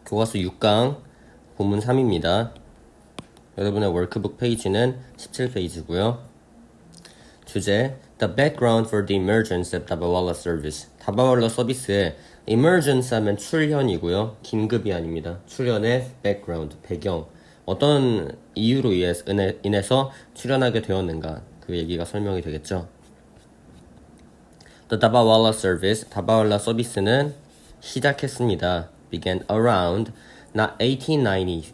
교과서 6강 본문 3입니다. 여러분의 워크북 페이지는 17페이지고요. 주제 The background for the emergence of Dabawala service. 다바왈라 서비스의 emergence 하면 출현이고요. 긴급이 아닙니다. 출현의 background, 배경. 어떤 이유로 인해서 출현하게 되었는가. 그 얘기가 설명이 되겠죠. The Dabawala service, 다바왈라 서비스는 시작했습니다. began around not 1890,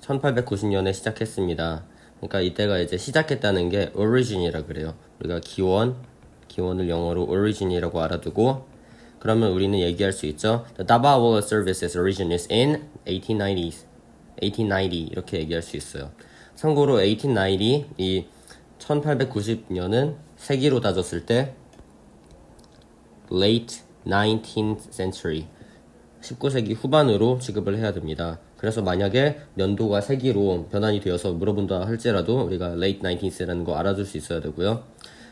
1890년에 시작했습니다. 그러니까 이때가 이제 시작했다는 게 origin이라 그래요. 우리가 기원을 영어로 origin이라고 알아두고 그러면 우리는 얘기할 수 있죠. The Dabawala service's origin is in 1890 이렇게 얘기할 수 있어요. 참고로 1890, 이 1890년은 세기로 따졌을 때 late 19th century 19세기 후반으로 취급을 해야 됩니다. 그래서 만약에 년도가 세기로 변환이 되어서 물어본다 할지라도 우리가 late 19th라는 거 알아둘 수 있어야 되고요.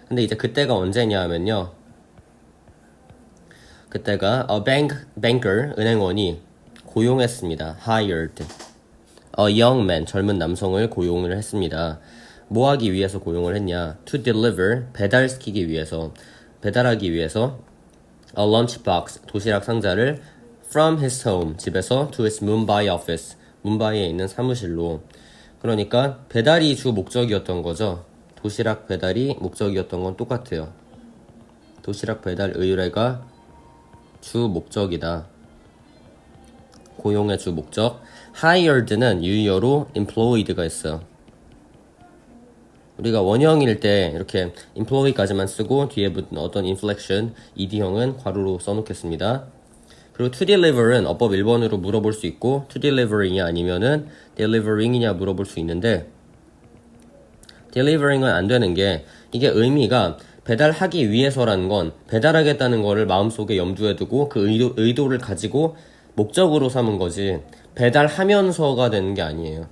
근데 이제 그때가 언제냐 하면요. 그때가 banker, 은행원이 고용했습니다. hired a young man, 젊은 남성을 고용을 했습니다. 뭐 하기 위해서 고용을 했냐? to deliver, 배달하기 위해서 a lunchbox, 도시락 상자를 from his home, 집에서 to his Mumbai office, 뭄바이에 있는 사무실로. 그러니까 배달이 주 목적이었던 거죠. 도시락 배달이 목적이었던 건 똑같아요. 도시락 배달 의뢰가 주 목적이다. 고용의 주 목적. hired는 유의어로 employed가 있어요. 우리가 원형일 때 이렇게 employee까지만 쓰고 뒤에 붙은 어떤 inflection, ed형은 괄호로 써놓겠습니다. 그리고 to deliver은 어법 1번으로 물어볼 수 있고 to delivering이 아니면은 delivering이냐 물어볼 수 있는데 delivering은 안 되는 게 이게 의미가 배달하기 위해서라는 건 배달하겠다는 거를 마음속에 염두에 두고 그 의도를 가지고 목적으로 삼은 거지 배달하면서가 되는 게 아니에요.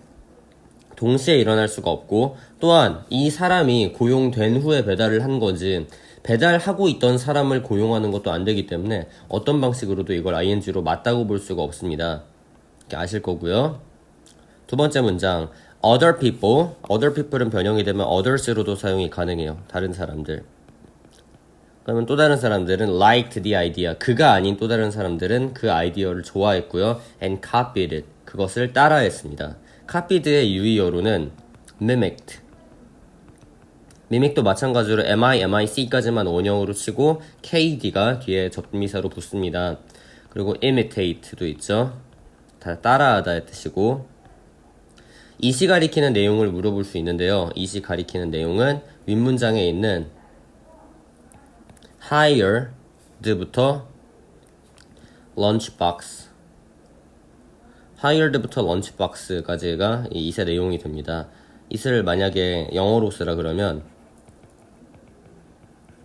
동시에 일어날 수가 없고 또한 이 사람이 고용된 후에 배달을 한 거지 배달하고 있던 사람을 고용하는 것도 안 되기 때문에 어떤 방식으로도 이걸 ing로 맞다고 볼 수가 없습니다. 이렇게 아실 거고요. 두 번째 문장 other people은 변형이 되면 others로도 사용이 가능해요. 다른 사람들. 그러면 또 다른 사람들은 liked the idea. 그가 아닌 또 다른 사람들은 그 아이디어를 좋아했고요. and copied it. 그것을 따라했습니다. copied의 유의어로는 mimic도 마찬가지로 mic까지만 원형으로 치고 kd가 뒤에 접미사로 붙습니다. 그리고 imitate도 있죠. 다 따라하다의 뜻이고 이시 가리키는 내용을 물어볼 수 있는데요. 이시 가리키는 내용은 윗문장에 있는 hired부터 lunchbox까지가 이 이세 내용이 됩니다. 이슬 만약에 영어로 쓰라 그러면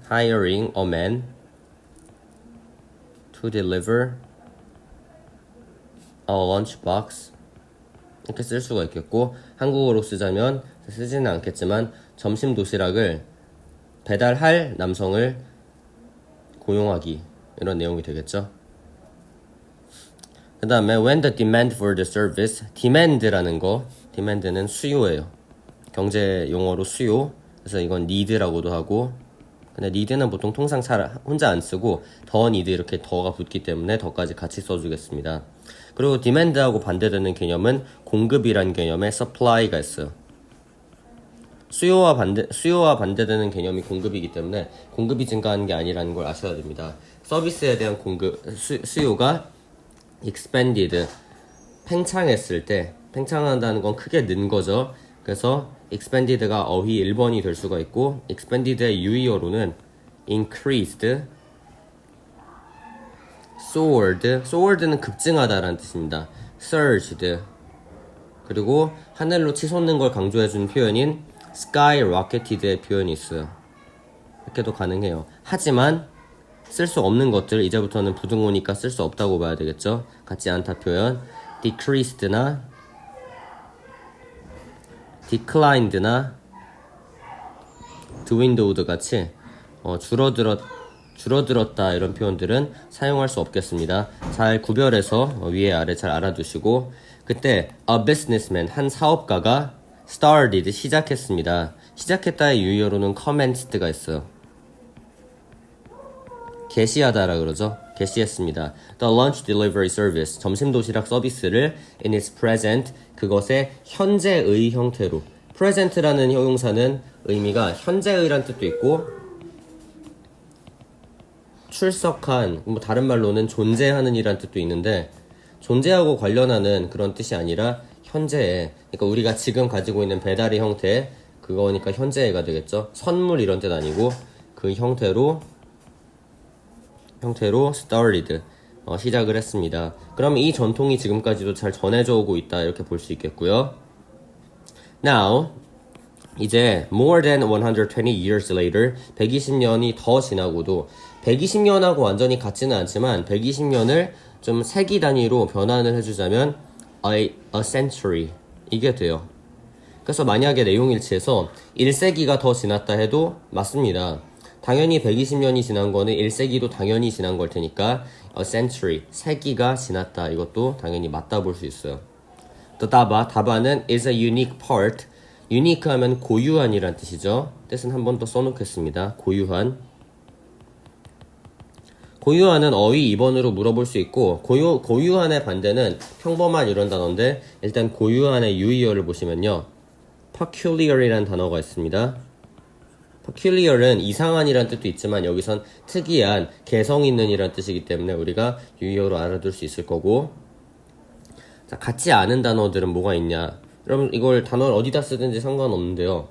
hiring a man to deliver a lunchbox 이렇게 쓸 수가 있겠고 한국어로 쓰자면 쓰지는 않겠지만 점심 도시락을 배달할 남성을 고용하기 이런 내용이 되겠죠. 그 다음에 when the demand for the service demand는 수요예요. 경제 용어로 수요. 그래서 이건 need라고도 하고 근데 need는 보통 통상 혼자 안 쓰고 더 need 이렇게 더가 붙기 때문에 더까지 같이 써주겠습니다. 그리고 demand하고 반대되는 개념은 공급이란 개념에 supply가 있어요. 수요와 반대되는 개념이 공급이기 때문에 공급이 증가하는 게 아니라는 걸 아셔야 됩니다. 서비스에 대한 수요가 expanded, 팽창했을 때 팽창한다는 건 크게 는 거죠. 그래서 expanded가 어휘 1번이 될 수가 있고 expanded의 유의어로는 increased, soared는 급증하다라는 뜻입니다. surged 그리고 하늘로 치솟는 걸 강조해주는 표현인 skyrocketed의 표현이 있어요. 이렇게도 가능해요. 하지만 쓸 수 없는 것들 이제부터는 부등호니까 쓸 수 없다고 봐야 되겠죠. 같지 않다 표현 decreased나 declined나 dwindled 같이 줄어들었다 이런 표현들은 사용할 수 없겠습니다. 잘 구별해서 위에 아래 잘 알아두시고 그때 a businessman 한 사업가가 started 시작했습니다. 시작했다의 유효로는 commenced가 있어요. 개시하다라 그러죠. 개시했습니다. The lunch delivery service 점심 도시락 서비스를 in its present 그것의 현재의 형태로 present라는 형용사는 의미가 현재의란 뜻도 있고 출석한 뭐 다른 말로는 존재하는 이란 뜻도 있는데 존재하고 관련하는 그런 뜻이 아니라 현재에 그러니까 우리가 지금 가지고 있는 배달의 형태 그거니까 현재가 되겠죠. 선물 이런 뜻 아니고 그 형태로 started 시작을 했습니다. 그럼 이 전통이 지금까지도 잘 전해져 오고 있다 이렇게 볼 수 있겠고요. Now 이제 more than 120 years later 120년이 더 지나고도 120년하고 완전히 같지는 않지만 120년을 좀 세기 단위로 변환을 해주자면 a century 이게 돼요. 그래서 만약에 내용일치에서 1세기가 더 지났다 해도 맞습니다. 당연히 120년이 지난 거는 1세기도 당연히 지난 걸 테니까 a century, 세기가 지났다 이것도 당연히 맞다 볼 수 있어요. 또 다바는 is a unique part unique 하면 고유한이란 뜻이죠. 뜻은 한 번 더 써놓겠습니다. 고유한은 어휘 2번으로 물어볼 수 있고 고유한의 반대는 평범한 이런 단어인데 일단 고유한의 유의어를 보시면요. peculiar이라는 단어가 있습니다. peculiar은 이상한이란 뜻도 있지만 여기선 특이한, 개성 있는 이란 뜻이기 때문에 우리가 유의어로 알아둘 수 있을 거고 자, 같지 않은 단어들은 뭐가 있냐 여러분 이걸 단어를 어디다 쓰든지 상관없는데요.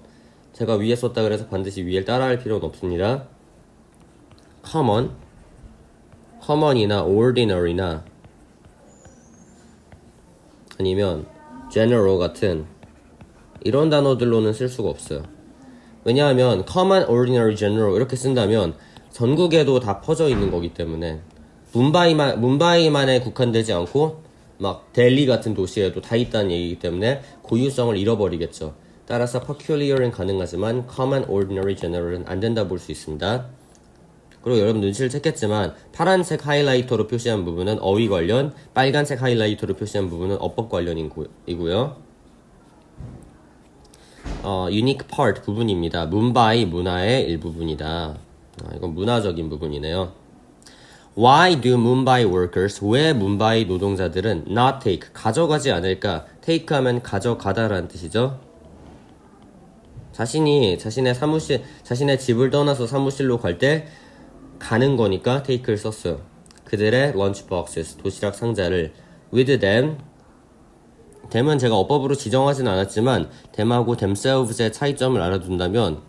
제가 위에 썼다 그래서 반드시 위에 따라할 필요는 없습니다. common이나 ordinary나 아니면 general 같은 이런 단어들로는 쓸 수가 없어요. 왜냐하면 common, ordinary, general 이렇게 쓴다면 전국에도 다 퍼져 있는 거기 때문에 문바이만에 국한되지 않고 막 델리 같은 도시에도 다 있다는 얘기이기 때문에 고유성을 잃어버리겠죠. 따라서 peculiar은 가능하지만 common, ordinary, general은 안 된다 볼 수 있습니다. 그리고 여러분 눈치를 챘겠지만 파란색 하이라이터로 표시한 부분은 어휘 관련, 빨간색 하이라이터로 표시한 부분은 어법 관련이고요. unique part 부분입니다. 문바이 문화의 일부분이다. 이건 문화적인 부분이네요. Why do Mumbai workers, 왜 문바이 노동자들은 not take, 가져가지 않을까? take 하면 가져가다라는 뜻이죠. 자신의 집을 떠나서 사무실로 갈 때 가는 거니까 take를 썼어요. 그들의 lunchboxes, 도시락 상자를 with them은 제가 어법으로 지정하진 않았지만 them하고 themselves의 차이점을 알아둔다면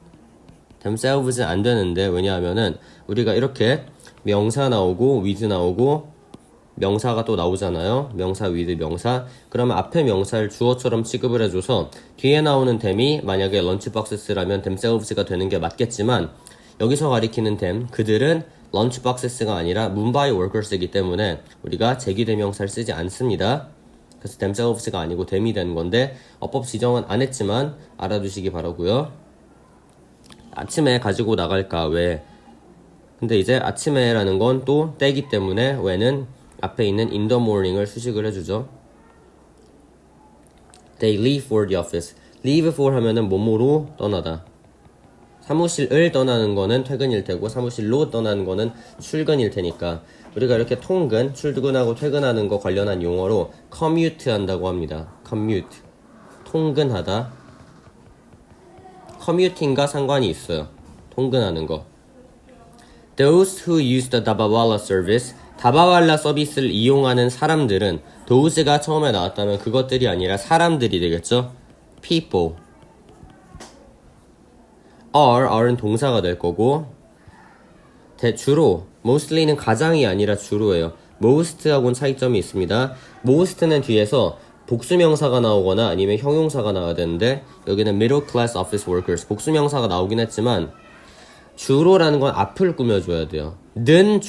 themselves는 안 되는데 왜냐하면은 우리가 이렇게 명사 나오고 with 나오고 명사가 또 나오잖아요. 명사 with 명사 그러면 앞에 명사를 주어처럼 취급을 해줘서 뒤에 나오는 them이 만약에 lunchboxes라면 themselves가 되는 게 맞겠지만 여기서 가리키는 them, 그들은 lunchboxes가 아니라 문바이 workers이기 때문에 우리가 제기대명사를 쓰지 않습니다. 그래서 themselves가 아니고 them이 되는 건데 어법 지정은 안 했지만 알아두시기 바라고요. 아침에 가지고 나갈까 왜? 근데 이제 아침에라는 건 또 때기 때문에 왜는 앞에 있는 in the morning을 수식을 해주죠. They leave for the office. leave for 하면은 뭐뭐로 떠나다. 사무실을 떠나는 거는 퇴근일 테고 사무실로 떠나는 거는 출근일 테니까 우리가 이렇게 통근, 출근하고 퇴근하는 거 관련한 용어로 commute 한다고 합니다. commute, 통근하다. commuting과 상관이 있어요. 통근하는 거. Those who use the Dabawala service, 다바왈라 서비스를 이용하는 사람들은 those가 처음에 나왔다면 그것들이 아니라 사람들이 되겠죠. people. are은 동사가 될 거고 주로, mostly는 가장이 아니라 주로예요. most하고는 차이점이 있습니다. most는 뒤에서 복수명사가 나오거나 아니면 형용사가 나와야 되는데 여기는 middle class office workers 복수명사가 나오긴 했지만 주로라는 건 앞을 꾸며줘야 돼요. 는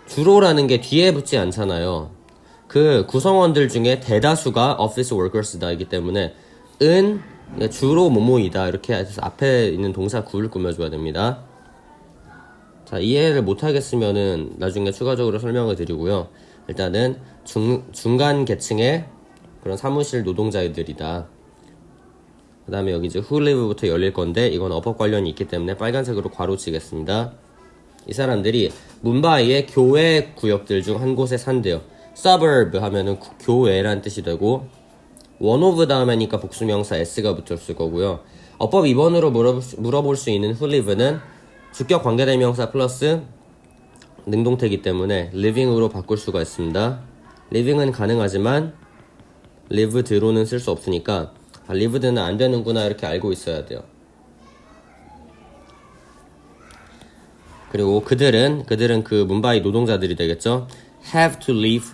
주로라는 게 뒤에 붙지 않잖아요. 그 구성원들 중에 대다수가 office workers다이기 때문에 주로 뭐뭐이다 이렇게 해서 앞에 있는 동사 구를 꾸며줘야 됩니다. 자, 이해를 못하겠으면은 나중에 추가적으로 설명을 드리고요. 일단은 중간 계층의 그런 사무실 노동자들이다. 그 다음에 여기 이제 who live부터 열릴 건데 이건 어법 관련이 있기 때문에 빨간색으로 괄호치겠습니다. 이 사람들이 뭄바이의 교외 구역들 중 한 곳에 산대요. suburb 하면은 교외란 뜻이 되고 one of 다음에니까 복수명사 s가 붙었을 거고요. 어법 2번으로 물어볼 수 있는 who live는 주격 관계대명사 플러스 능동태이기 때문에 living으로 바꿀 수가 있습니다. living은 가능하지만 lived로는 쓸 수 없으니까 lived는 안 되는구나 이렇게 알고 있어야 돼요. 그리고 그들은 그 뭄바이 노동자들이 되겠죠. have to leave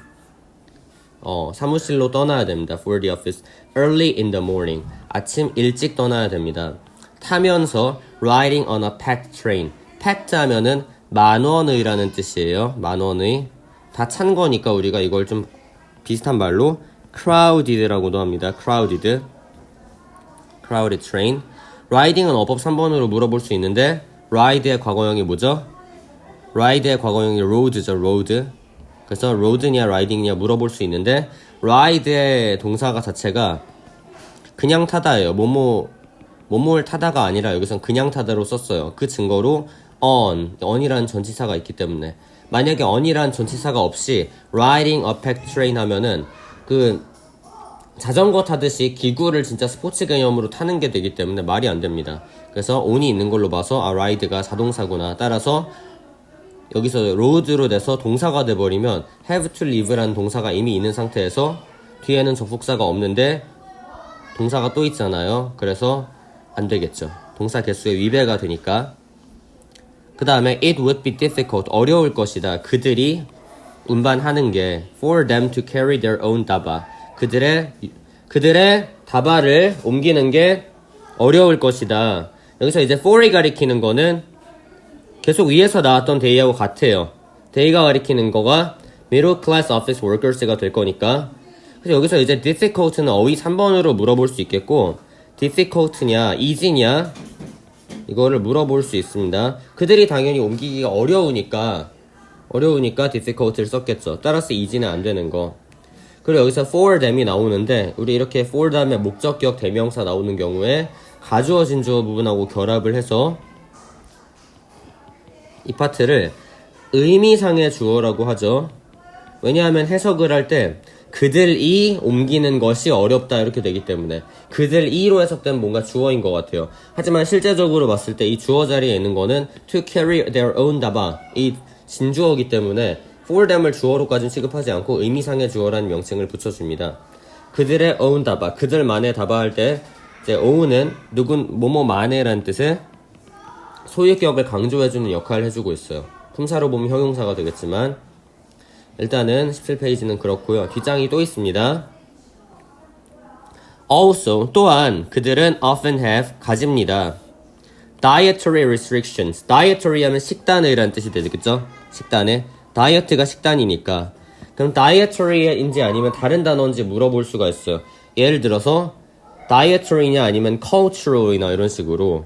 사무실로 떠나야 됩니다. for the office early in the morning 아침 일찍 떠나야 됩니다. 타면서 riding on a packed train packed 하면은 만원의라는 뜻이에요. 만원의 다 찬 거니까 우리가 이걸 좀 비슷한 말로 crowded라고도 합니다. crowded train riding은 어법 3번으로 물어볼 수 있는데 ride의 과거형이 뭐죠? ride의 과거형이 road죠. road 그래서 road냐 riding냐 물어볼 수 있는데 ride의 동사가 자체가 그냥 타다예요. 뭐뭐를 타다가 아니라 여기선 그냥 타다로 썼어요. 그 증거로 on이라는 전치사가 있기 때문에 만약에 on이라는 전치사가 없이 riding a packed train 하면은 그 자전거 타듯이 기구를 진짜 스포츠 개념으로 타는 게 되기 때문에 말이 안 됩니다. 그래서 on이 있는 걸로 봐서 ride가 자동사구나. 따라서 여기서 road로 돼서 동사가 돼버리면 have to leave라는 동사가 이미 있는 상태에서 뒤에는 접속사가 없는데 동사가 또 있잖아요. 그래서 안 되겠죠. 동사 개수의 위배가 되니까. 그 다음에 it would be difficult 어려울 것이다. 그들이 운반하는 게 for them to carry their own daba 그들의 다바를 옮기는 게 어려울 것이다. 여기서 이제 for이 가리키는 거는 계속 위에서 나왔던 데이하고 같아요. 데이가 가리키는 거가 middle class office workers가 될 거니까. 그래서 여기서 이제 difficult는 어휘 3번으로 물어볼 수 있겠고 difficult냐 easy냐 이거를 물어볼 수 있습니다. 그들이 당연히 옮기기가 어려우니까 difficult를 썼겠죠. 따라서 easy는 안 되는 거. 그리고 여기서 for them이 나오는데 우리 이렇게 for 다음에 목적격 대명사 나오는 경우에 가주어진 주어 부분하고 결합을 해서 이 파트를 의미상의 주어라고 하죠. 왜냐하면 해석을 할 때 그들이 옮기는 것이 어렵다 이렇게 되기 때문에 그들이로 해석되면 뭔가 주어인 것 같아요. 하지만 실제적으로 봤을 때 이 주어 자리에 있는 거는 to carry their own daba 이 진주어이기 때문에 for them을 주어로까지는 취급하지 않고 의미상의 주어라는 명칭을 붙여줍니다. 그들의 own daba 그들만의 다바 할 때 이제 own은 뭐뭐만의라는 뜻의 소유격을 강조해주는 역할을 해주고 있어요. 품사로 보면 형용사가 되겠지만 일단은 17페이지는 그렇고요. 뒷장이 또 있습니다. Also 또한 그들은 often have 가집니다. dietary restrictions dietary 하면 식단의라는 뜻이 되겠죠? 식단에 다이어트가 식단이니까 그럼 dietary인지 아니면 다른 단어인지 물어볼 수가 있어요. 예를 들어서 dietary냐 아니면 cultural이나 이런 식으로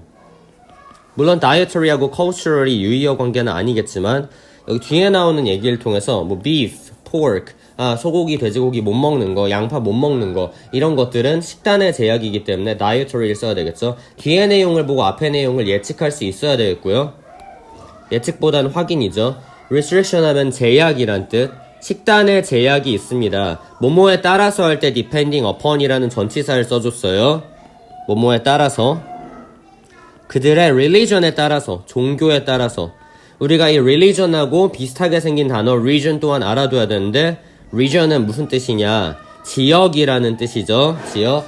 물론 dietary하고 cultural이 유의어 관계는 아니겠지만 여기 뒤에 나오는 얘기를 통해서 뭐 beef, pork, 소고기, 돼지고기 못 먹는 거, 양파 못 먹는 거 이런 것들은 식단의 제약이기 때문에 dietary를 써야 되겠죠. 뒤에 내용을 보고 앞에 내용을 예측할 수 있어야 되겠고요. 예측보다는 확인이죠. restriction 하면 제약이란 뜻. 식단의 제약이 있습니다. 뭐뭐에 따라서 할 때 depending upon이라는 전치사를 써줬어요. 뭐뭐에 따라서 그들의 religion에 따라서 종교에 따라서 우리가 이 religion하고 비슷하게 생긴 단어 region 또한 알아둬야 되는데 region은 무슨 뜻이냐 지역이라는 뜻이죠. 지역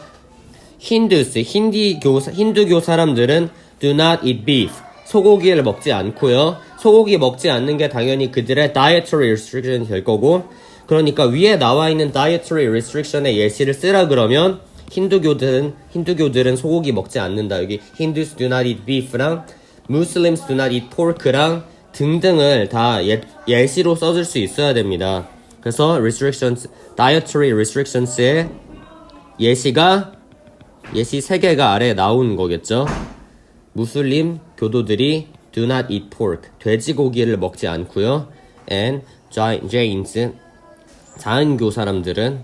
힌두교 사람들은 do not eat beef 소고기를 먹지 않고요. 소고기 먹지 않는 게 당연히 그들의 dietary restriction이 될 거고 그러니까 위에 나와 있는 dietary restriction의 예시를 쓰라 그러면 힌두교들은 소고기 먹지 않는다. 여기 Hindus do not eat beef랑 Muslims do not eat pork랑 등등을 다 예시로 써줄 수 있어야 됩니다. 그래서 dietary restrictions의 예시 3개가 아래에 나오는 거겠죠. 무슬림 교도들이 do not eat pork. 돼지고기를 먹지 않고요. And Jains, 자은교 사람들은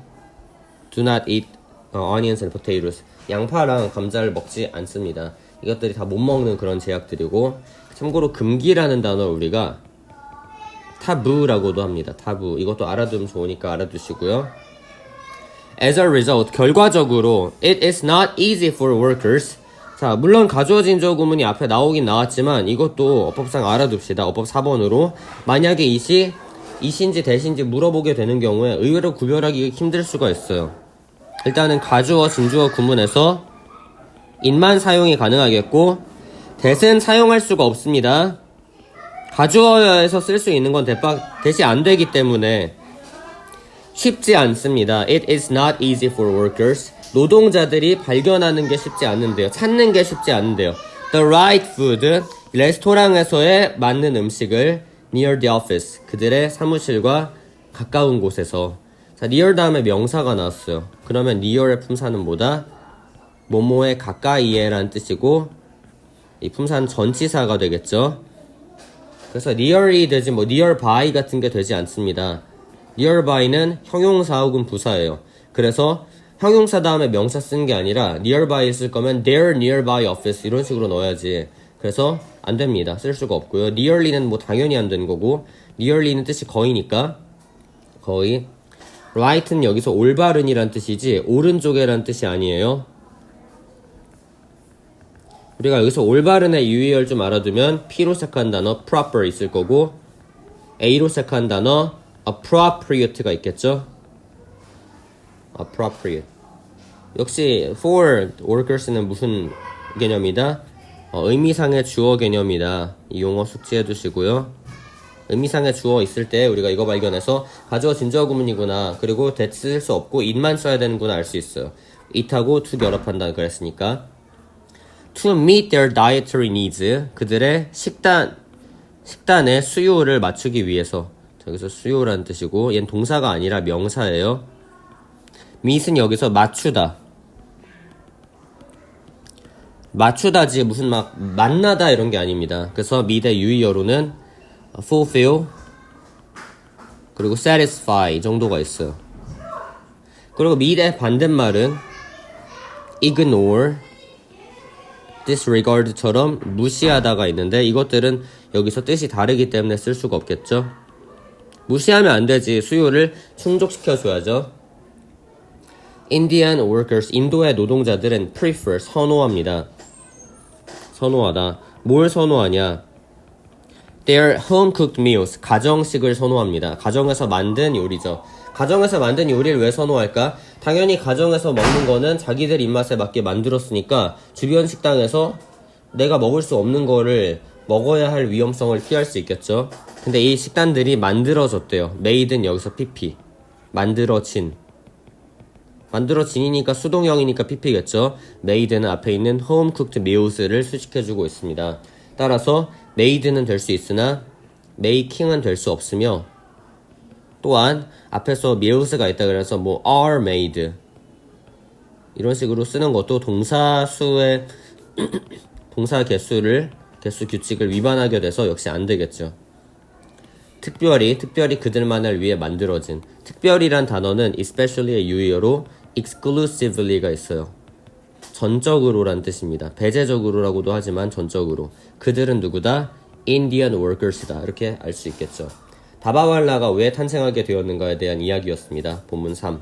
do not eat onions and potatoes. 양파랑 감자를 먹지 않습니다. 이것들이 다 못 먹는 그런 제약들이고, 참고로 금기라는 단어 우리가 타부라고도 합니다. 타부. 이것도 알아두면 좋으니까 알아두시고요. As a result, 결과적으로 it is not easy for workers. 자, 물론 가주어진 조 구문이 앞에 나오긴 나왔지만 이것도 어법상 알아둡시다. 어법 4번으로 만약에 이신지 대신지 물어보게 되는 경우에 의외로 구별하기 힘들 수가 있어요. 일단은 가주어, 진주어 구문에서 it만 사용이 가능하겠고 that은 사용할 수가 없습니다. 가주어에서 쓸 수 있는 건 that이 안 되기 때문에 쉽지 않습니다. It is not easy for workers. 노동자들이 발견하는 게 쉽지 않은데요. 찾는 게 쉽지 않은데요. The right food, 레스토랑에서의 맞는 음식을 near the office, 그들의 사무실과 가까운 곳에서. 자, near 다음에 명사가 나왔어요. 그러면 near의 품사는 뭐다? 뭐뭐에 가까이에 라는 뜻이고 이 품사는 전치사가 되겠죠. 그래서 near이 되지 nearby 같은 게 되지 않습니다. nearby는 형용사 혹은 부사예요. 그래서 형용사 다음에 명사 쓰는 게 아니라 nearby 쓸 거면 their nearby office 이런 식으로 넣어야지. 그래서 안 됩니다. 쓸 수가 없고요. nearly는 당연히 안 되는 거고 nearly는 뜻이 거의니까 거의. right는 여기서 올바른이란 뜻이지 오른쪽에란 뜻이 아니에요. 우리가 여기서 올바른의 유의어를 좀 알아두면 P로 시작한 단어 proper 있을 거고 A로 시작한 단어 appropriate가 있겠죠. appropriate. 역시 for workers는 무슨 개념이다? 의미상의 주어 개념이다. 이 용어 숙지해 두시고요. 의미상의 주어 있을 때 우리가 이거 발견해서 가주어 진주어 구문이구나. 그리고 that 쓸 수 없고 it만 써야 되는구나 알 수 있어요. it하고 to 결합한다 그랬으니까. To meet their dietary needs, 그들의 식단의 수요를 맞추기 위해서. 여기서 수요라는 뜻이고 얘는 동사가 아니라 명사예요. meet은 여기서 맞추다. 맞추다지 무슨 만나다 이런 게 아닙니다. 그래서 meet의 유의어로는 fulfill 그리고 satisfy 정도가 있어요. 그리고 meet의 반대말은 ignore, disregard처럼 무시하다가 있는데 이것들은 여기서 뜻이 다르기 때문에 쓸 수가 없겠죠. 무시하면 안 되지. 수요를 충족시켜줘야죠. Indian workers, 인도의 노동자들은 prefer, 선호합니다. 선호하다. 뭘 선호하냐? Their home-cooked meals, 가정식을 선호합니다. 가정에서 만든 요리죠. 가정에서 만든 요리를 왜 선호할까? 당연히 가정에서 먹는 거는 자기들 입맛에 맞게 만들었으니까 주변 식당에서 내가 먹을 수 없는 거를 먹어야 할 위험성을 피할 수 있겠죠. 근데 이 식단들이 만들어졌대요. made는 여기서 pp. 만들어진이니까 수동형이니까 pp겠죠. made는 앞에 있는 home cooked meals를 수식해주고 있습니다. 따라서 made는 될 수 있으나 making은 될 수 없으며 또한 앞에서 meals가 있다 그래서 are made 이런 식으로 쓰는 것도 동사수의 동사 개수 규칙을 위반하게 돼서 역시 안 되겠죠. 특별히 그들만을 위해 만들어진. 특별히란 단어는 especially의 유의어로 exclusivelly가 있어요. 전적으로란 뜻입니다. 배제적으로라고도 하지만 전적으로. 그들은 누구다? Indian workers다. 이렇게 알 수 있겠죠. 다바왈라가 왜 탄생하게 되었는가에 대한 이야기였습니다. 본문 3.